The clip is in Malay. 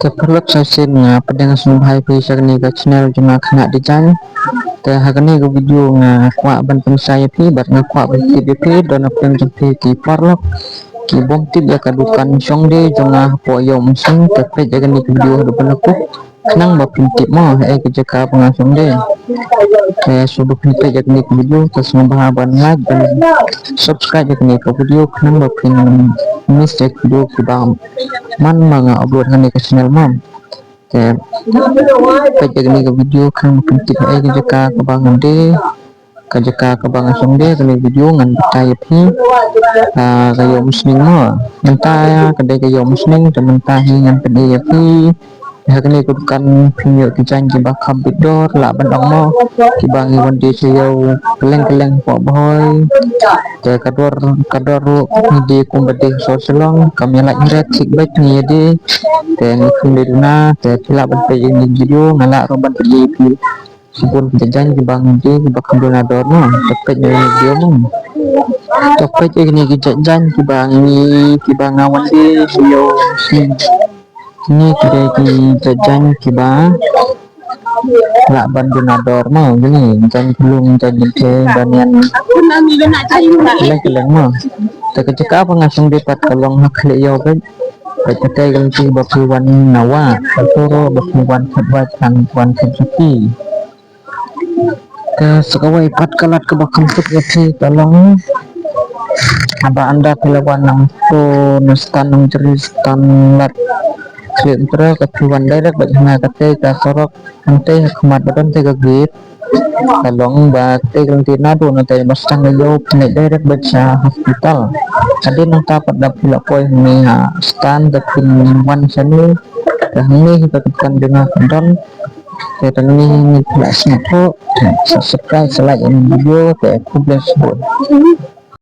Keperluan sosial nga padang sumbai pisa ni ka channel juma khana design te hagani go video nga kwa ban pensaya pi bat nga kwa ban pi don pen pi ki parlok ki bom tip ya kadukan songde jonga po yom sing te pe jaga ni video do panaku nang ba pintip mo ke jaka pangasong de subuh pintu jak ni video terus membahaban like dan subscribe jak ni video nang ba pin miss jak video kubang man mga upload hani ke channel mam ke pajak ni ke video kan penting ke jaka kebangan de ke jaka kebangan song de ke video ngan percaya pi kayo muslim mo mentaya kedai kayo muslim dan mentahi ngan pedaya pi hakni kudukan pinyo janji bakam bidor la bandang mo kibangi wandi sayo keleng-keleng po boy te kador kador di kumbade so selong kami la irat sikbat ni de te ngfundirna te kila bante ini video ngala roban pi sebelum janji bang di bakam donador no tepet ni video mo tepet ini janji bang ini kibang awan di sayo ini kedai di jajan kiba la bandunador mo gini jan belum jan ke banian keleng mo tak ceka pengasung depat kalong hakle yo ke ketai ganti bapuan nawa atoro bapuan sebat sang puan sepi ke sekawai pat kalat ke bakam sepi kalong aba anda kelawan nang to nustan nang ceristan lat Sentral kecuan direct bagaimana kate kasorok nanti kemat badan tega git kalong bate gantina do nanti mastang yo pne direct baca hospital ada nang tapat dapila poin ni stand dapin wan sani kahni kita tekan dengan don kita ni kelas nato subscribe like video ke publish